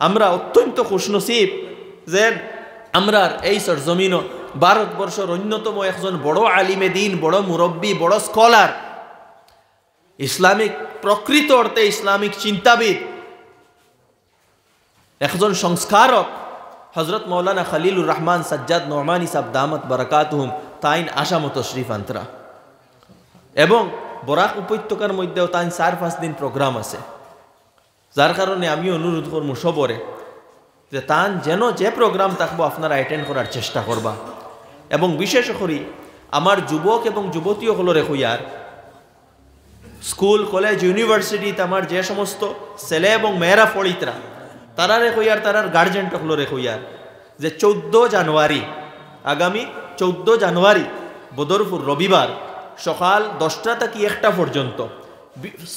আমরা অত্যন্ত খুশনসিব যে আমরা এই সরজমিন ভারতবর্ষের অন্যতম একজন বড় আলিমে দিন, বড় মুরব্বী, বড় স্কলার, ইসলামিক প্রকৃত অর্থে ইসলামিক চিন্তাবিদ, একজন সংস্কারক হজরত মৌলানা খলিলুর রহমান সাজ্জাদ নোমানী সাহেব দামত বারাকাতুহুম তাইন আসামত শরীফ আন্তরা। এবং বরাক উপত্যকার মধ্যেও তাইন 4-5 দিন প্রোগ্রাম আছে, যার কারণে আমি অনুরোধ করবো সবরে যে তান যেন যে প্রোগ্রাম থাকবো আপনারা অ্যাটেন্ড করার চেষ্টা করবা। এবং বিশেষ করে আমার যুবক এবং যুবতী হলরে হইয়ার স্কুল কলেজ ইউনিভার্সিটিতে আমার যে সমস্ত ছেলে এবং মেয়েরা পড়িতরা তারারে হইয়ার তারার গার্জেন হলরে হইয়ার যে 14 জানুয়ারি আগামী 14 জানুয়ারি বদরপুর রবিবার সকাল 10টা থেকে 1টা পর্যন্ত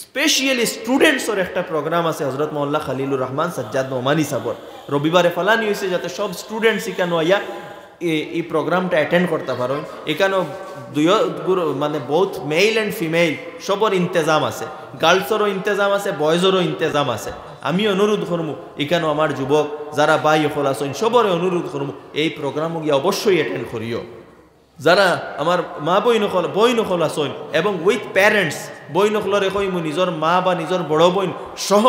স্পেশালি স্টুডেন্টসের একটা প্রোগ্রাম আছে হজরত মৌলানা খলিলুর রহমান সাজ্জাদ নোমানী সাবর। রবিবারে ফলানি হয়েছে যাতে সব স্টুডেন্টস এখানে আইয়া এই প্রোগ্রামটা অ্যাটেন্ড করতে পারেন। এখানেও মানে বোথ মেল অ্যান্ড ফিমেল সবর ইন্তজাম আছে, গার্লসেরও ইন্তজাম আছে, বয়েজেরও ইন্তজাম আছে। আমি অনুরোধ করবো এখানেও আমার যুবক যারা বাই হল আসেন সবরে অনুরোধ করবো এই প্রোগ্রামও গিয়ে অবশ্যই অ্যাটেন্ড করিও। যারা আমার মা বই নকল আসেন এবং উইথ প্যারেন্টস বই নকলরে কইমু নিজের মা বা নিজের বড় বোন সহ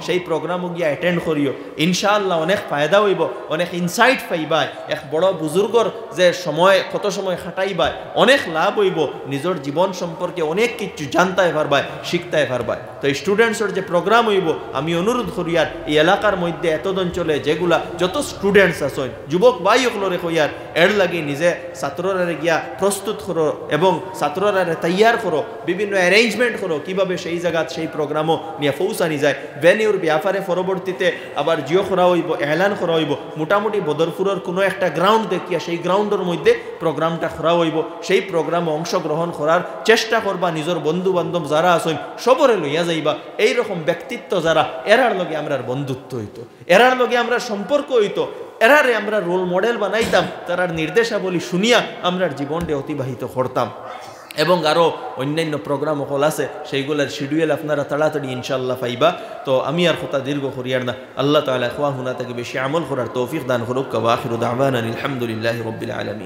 সেই প্রোগ্রামও গিয়া অ্যাটেন্ড করিও। ইনশাআল্লাহ অনেক ফায়দা হইব, অনেক ইনসাইট পাইবা। এক বড় বুজুর্গর যে সময় কত সময় খাটাইবা অনেক লাভ হইব, নিজের জীবন সম্পর্কে অনেক কিছু জানতে পারবা, শিখতে পারবা। তো স্টুডেন্টসের যে প্রোগ্রাম হইব আমি অনুরোধ করি আর এই এলাকার মধ্যে এত অঞ্চলে যেগুলা যত স্টুডেন্টস আছেন যুবক ভাই হলরে কইয়ার এর লাগে নিজে ছাত্ররা গিয়া প্রস্তুত করো এবং ছাত্ররা তৈয়ার করো, বিভিন্ন অ্যারেঞ্জমেন্ট করো কিভাবে সেই জায়গা সেই প্রোগ্রামও নিয়ে পৌঁছানি যায়। ভেনিউর ব্যাপারে পরবর্তীতে আবার জিও করা হইব, এলান করা হইব। মোটামুটি বদরপুরের কোনো একটা গ্রাউন্ড দেখিয়া সেই গ্রাউন্ডের মধ্যে প্রোগ্রামটা করা হইব। সেই প্রোগ্রামে অংশগ্রহণ করার চেষ্টা করবা, নিজের বন্ধু বান্ধব যারা আছেন সবরে লইয়া যাইবা। এইরকম ব্যক্তিত্ব যারা এরার লগে আমরা বন্ধুত্ব হইতো, এরার লগে আমরা সম্পর্ক হইতো, এরারে আমরা রোল মডেল বানাইতাম, তারার নির্দেশাবলী শুনিয়া আমরা জীবনটা অতিবাহিত করতাম। এবং আরও অন্যান্য প্রোগ্রাম হল আছে সেইগুলোর শিডিউল আপনারা তাড়াতাড়ি ইনশাআল্লাহ পাইবা। তো আমি আর কথা দীর্ঘ করিয়ার না, আল্লাহ তাআলা খোয়া হুনা থেকে বেশি আমল করার তৌফিক দান করুক। ওয়া আখিরু দাওয়ানা আলহামদুলিল্লাহি রাব্বিল আলামিন।